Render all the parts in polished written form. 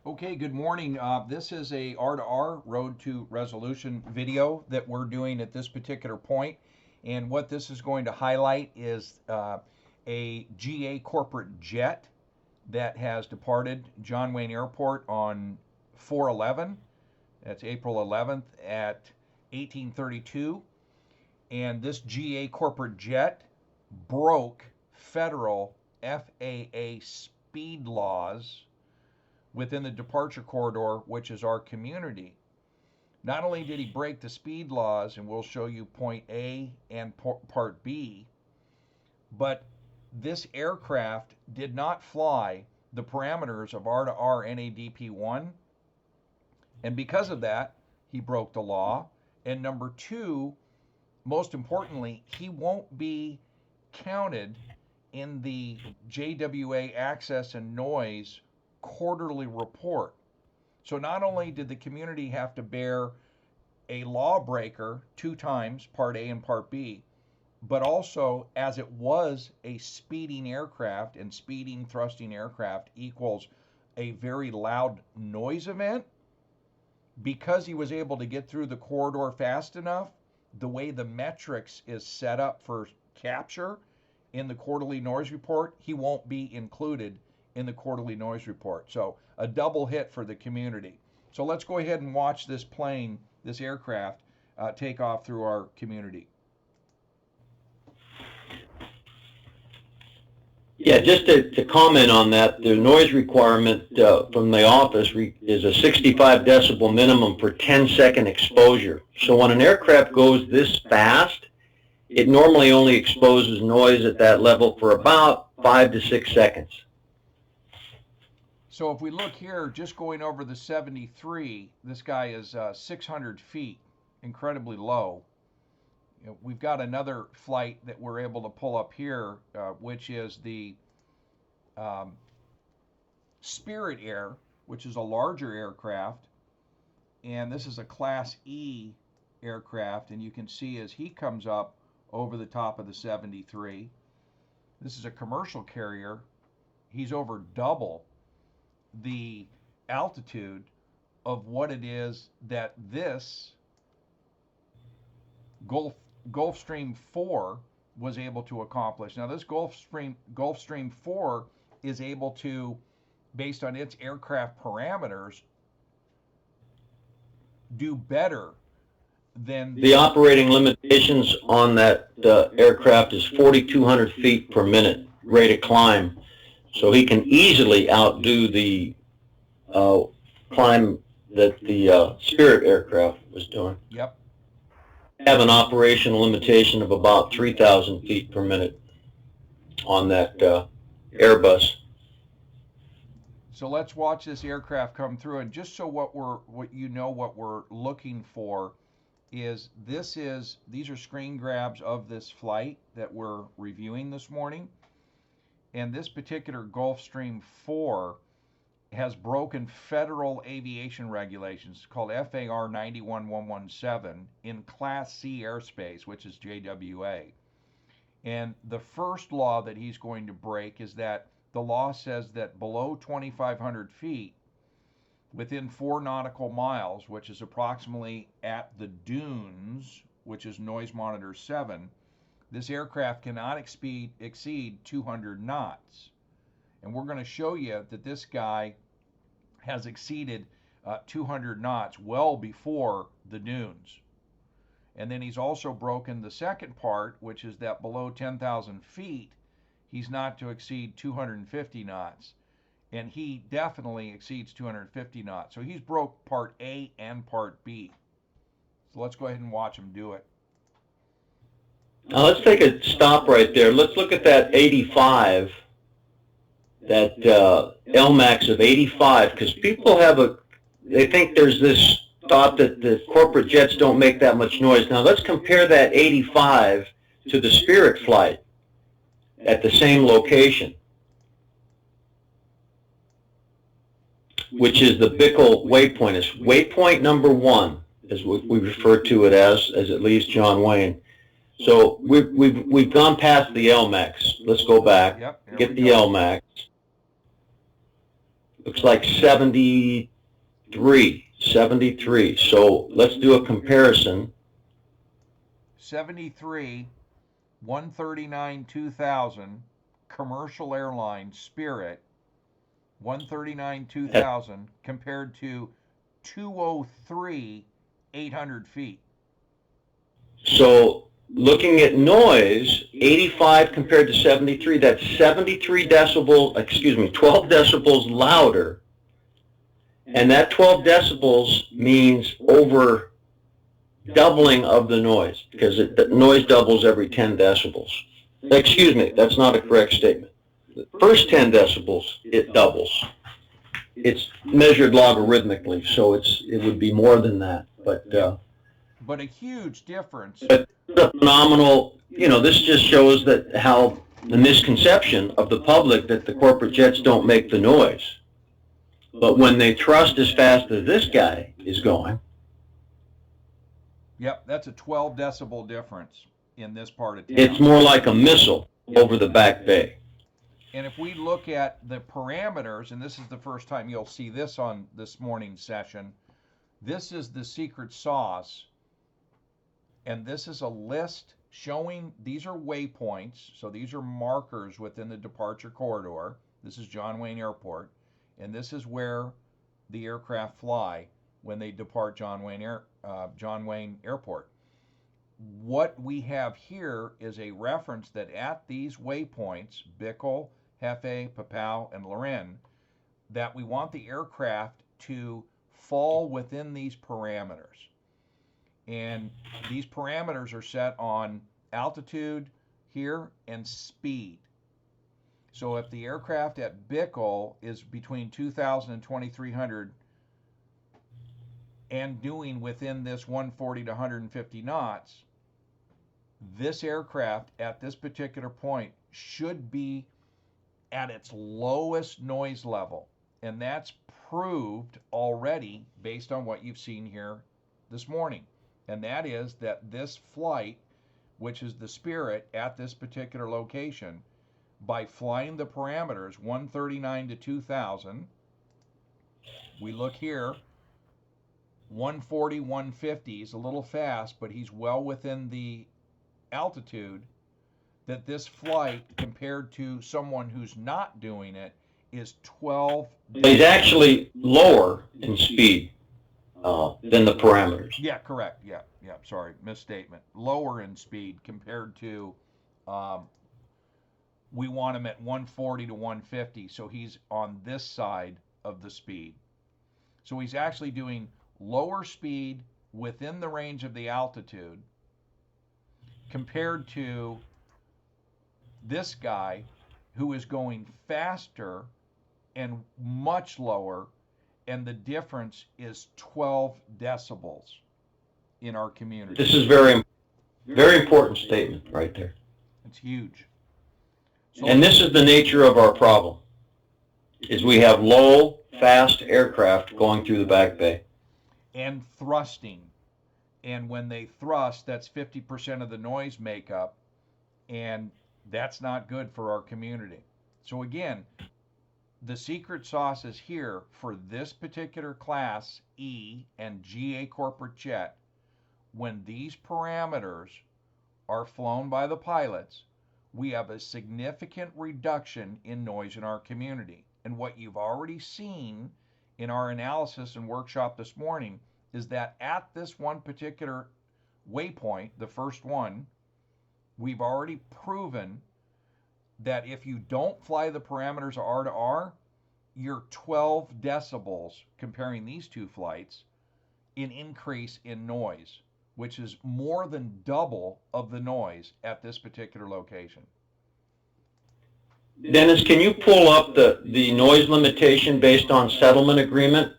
Okay, good morning. This is a R2R Road to Resolution video that we're doing at this particular point. And what this is going to highlight is a GA corporate jet that has departed John Wayne Airport on 4/11. That's April 11th at 1832. And this GA corporate jet broke federal FAA speed laws within the departure corridor, which is our community. Not only did he break the speed laws, and we'll show you point A and part B, but this aircraft did not fly the parameters of R2R NADP1, and because of that, he broke the law. And number two, most importantly, he won't be counted in the JWA access and noise quarterly report. So not only did the community have to bear a lawbreaker 2 times, part A and part B, but also as it was a speeding aircraft, and speeding thrusting aircraft equals a very loud noise event, because he was able to get through the corridor fast enough, the way the metrics is set up for capture in the quarterly noise report, he won't be included in the quarterly noise report. So a double hit for the community. So let's go ahead and watch this plane, this aircraft, take off through our community. Yeah, just to comment on that, the noise requirement from the office is a 65 decibel minimum for 10-second exposure. So when an aircraft goes this fast, it normally only exposes noise at that level for about 5 to 6 seconds. So if we look here, just going over the 73, this guy is 600 feet, incredibly low. You know, we've got another flight that we're able to pull up here, which is the Spirit Air, which is a larger aircraft. And this is a Class E aircraft, and you can see as he comes up over the top of the 73. This is a commercial carrier. He's over double the altitude of what it is that this Gulfstream 4 was able to accomplish. Now this Gulfstream 4 is able to, based on its aircraft parameters, do better than the operating limitations on that aircraft is 4,200 feet per minute rate of climb. So he can easily outdo the climb that the Spirit aircraft was doing. Yep. Have an operational limitation of about 3,000 feet per minute on that Airbus. So let's watch this aircraft come through, and just so what we're looking for is these are screen grabs of this flight that we're reviewing this morning. And this particular Gulfstream 4 has broken federal aviation regulations called FAR 91117 in Class C airspace, which is JWA. And the first law that he's going to break is that the law says that below 2,500 feet, within 4 nautical miles, which is approximately at the dunes, which is noise monitor 7, this aircraft cannot exceed 200 knots. And we're going to show you that this guy has exceeded 200 knots well before the dunes. And then he's also broken the second part, which is that below 10,000 feet, he's not to exceed 250 knots. And he definitely exceeds 250 knots. So he's broke part A and part B. So let's go ahead and watch him do it. Now let's take a stop right there. Let's look at that 85, that LMAX of 85, because people they think there's this thought that the corporate jets don't make that much noise. Now let's compare that 85 to the Spirit flight at the same location, which is the Bickle waypoint. It's waypoint number 1, is what we refer to it as it leaves John Wayne. So we've gone past the LMAX. Let's go back. Yep, get the LMAX. looks like 73. So let's do a comparison. 73, 139, 2000, commercial airline, Spirit, 139, 2000, compared to 203, 800 feet. So looking at noise, 85 compared to 73, that's 73 decibels, 12 decibels louder. And that 12 decibels means over doubling of the noise, because the noise doubles every 10 decibels. Excuse me, that's not a correct statement. The first 10 decibels, it doubles. It's measured logarithmically, so it would be more than that. But a huge difference. But a phenomenal, this just shows that how the misconception of the public that the corporate jets don't make the noise. But when they thrust as fast as this guy is going. Yep, that's a 12 decibel difference in this part of town. It's more like a missile over the back bay. And if we look at the parameters, and this is the first time you'll see this on this morning's session, this is the secret sauce. And this is a list showing, these are waypoints, so these are markers within the departure corridor. This is John Wayne Airport, and this is where the aircraft fly when they depart John Wayne Airport. What we have here is a reference that at these waypoints, Bickle, Hefe, Papao, and Loren, that we want the aircraft to fall within these parameters. And these parameters are set on altitude here and speed. So if the aircraft at Bickle is between 2,000 and 2,300 and doing within this 140 to 150 knots, this aircraft at this particular point should be at its lowest noise level. And that's proved already based on what you've seen here this morning. And that is that this flight, which is the Spirit at this particular location, by flying the parameters 139 to 2000, we look here, 140, 150 is a little fast, but he's well within the altitude, that this flight compared to someone who's not doing it is 12. He's actually lower in speed than the parameters. Yeah, correct. Yeah, sorry, misstatement. Lower in speed compared to, we want him at 140 to 150, so he's on this side of the speed. So he's actually doing lower speed within the range of the altitude compared to this guy who is going faster and much lower, and the difference is 12 decibels in our community. This is very, very important statement right there. It's huge. So, and this is the nature of our problem, is we have low, fast aircraft going through the back bay. And thrusting. And when they thrust, that's 50% of the noise makeup, and that's not good for our community. So again, the secret sauce is here for this particular class E and GA corporate jet. When these parameters are flown by the pilots, we have a significant reduction in noise in our community. And what you've already seen in our analysis and workshop this morning is that at this one particular waypoint, the first one, we've already proven that if you don't fly the parameters of R2R, you're 12 decibels, comparing these two flights, in increase in noise, which is more than double of the noise at this particular location. Dennis, can you pull up the noise limitation based on settlement agreement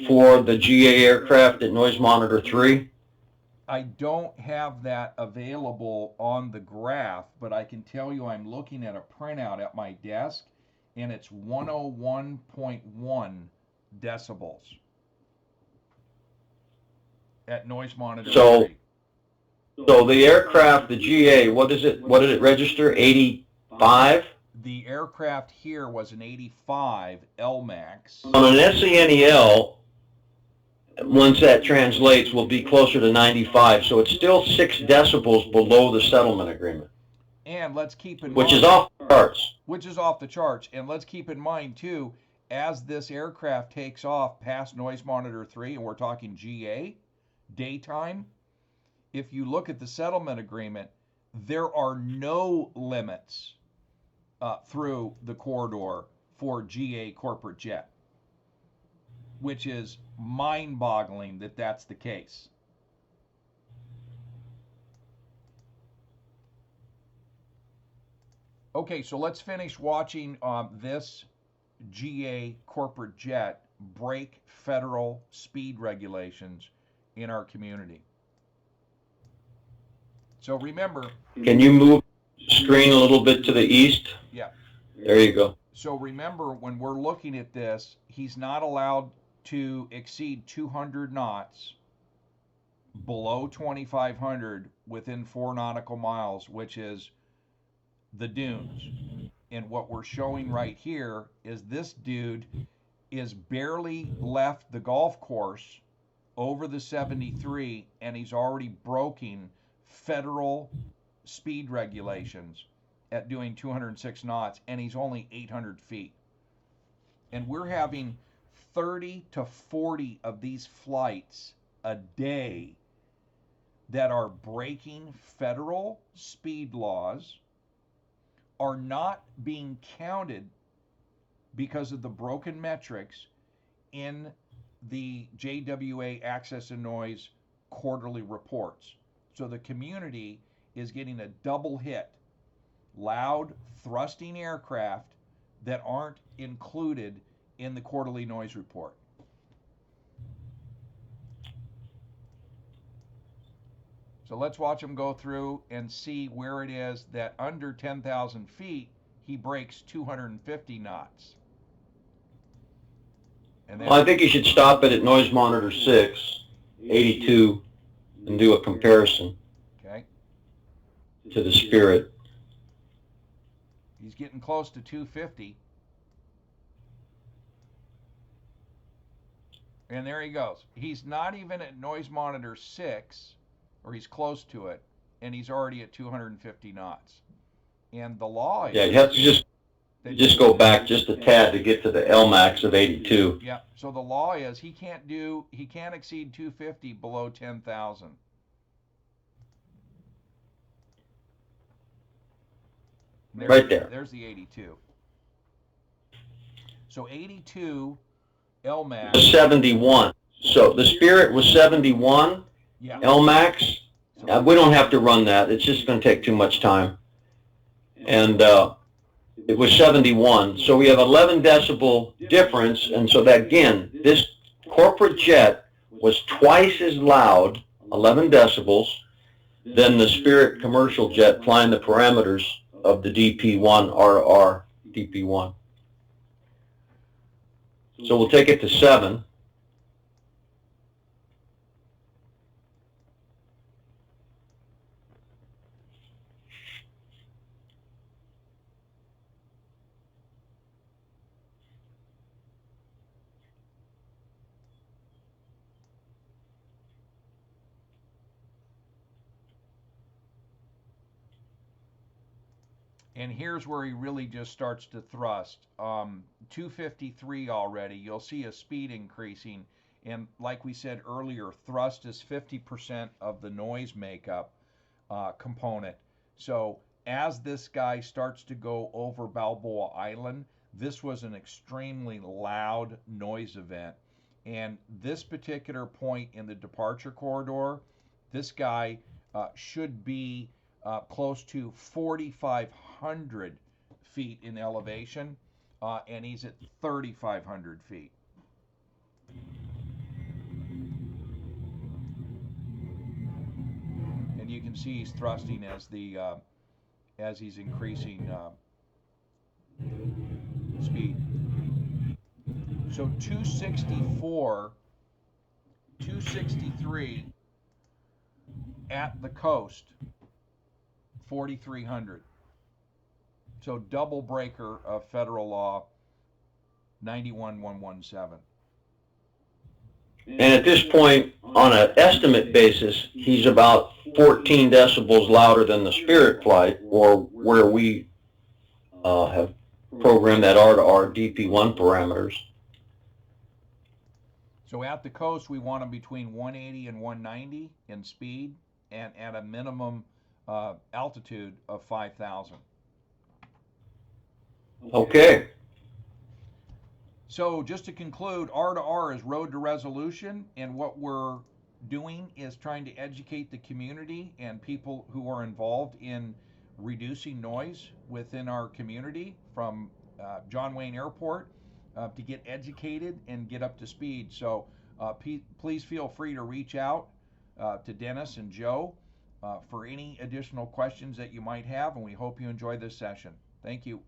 for the GA aircraft at Noise Monitor 3? I don't have that available on the graph, but I can tell you I'm looking at a printout at my desk, and it's 101.1 decibels at Noise Monitor 3. So the aircraft, the GA, what did it register? 85? The aircraft here was an 85 LMAX. On an SCNEL, once that translates, will be closer to 95, so it's still 6 decibels below the settlement agreement. And let's keep in which mind, is off the charts. Which is off the charts. And let's keep in mind too, as this aircraft takes off past noise monitor 3, and we're talking GA, daytime, if you look at the settlement agreement, there are no limits through the corridor for GA corporate jet, which is mind-boggling that that's the case. Okay, so let's finish watching this GA corporate jet break federal speed regulations in our community. So remember... Can you move the screen a little bit to the east? Yeah. There you go. So remember, when we're looking at this, he's not allowed to exceed 200 knots below 2,500 within 4 nautical miles, which is the dunes. And what we're showing right here is this dude is barely left the golf course over the 73, and he's already broken federal speed regulations at doing 206 knots, and he's only 800 feet. And we're having 30 to 40 of these flights a day that are breaking federal speed laws, are not being counted because of the broken metrics in the JWA Access and Noise quarterly reports. So the community is getting a double hit. Loud, thrusting aircraft that aren't included in the quarterly noise report. So let's watch him go through and see where it is that under 10,000 feet, he breaks 250 knots. And then, Well, I think you should stop it at noise monitor 6, 82, and do a comparison okay, to the Spirit. he's getting close to 250. And there he goes. He's not even at noise monitor 6, or he's close to it, and he's already at 250 knots. And the law is... Yeah, you have to just go back just a tad to get to the LMAX of 82. Yeah, so the law is he can't exceed 250 below 10,000. Right there. There's the 82. So 82 LMAX. 71. So the Spirit was 71. Yeah. LMAX. We don't have to run that. It's just going to take too much time. And it was 71. So we have 11 decibel difference. And so that, again, this corporate jet was twice as loud, 11 decibels, than the Spirit commercial jet flying the parameters of the DP1, R2R DP1. So we'll take it to 7. And here's where he really just starts to thrust. 253 already. You'll see a speed increasing. And like we said earlier, thrust is 50% of the noise makeup component. So as this guy starts to go over Balboa Island, this was an extremely loud noise event. And this particular point in the departure corridor, this guy should be close to 4,500 feet in elevation, and he's at 3,500 feet. And you can see he's thrusting as he's increasing speed. So 264, 263 at the coast, 4,300. So double breaker of federal law 91117. And at this point, on an estimate basis, he's about 14 decibels louder than the Spirit flight, or where we have programmed that R2R DP1 parameters. So at the coast, we want them between 180 and 190 in speed, and at a minimum altitude of 5,000. Okay. So just to conclude, R2R is road to resolution, and what we're doing is trying to educate the community and people who are involved in reducing noise within our community from John Wayne Airport to get educated and get up to speed. So please feel free to reach out to Dennis and Joe for any additional questions that you might have, and we hope you enjoy this session. Thank you.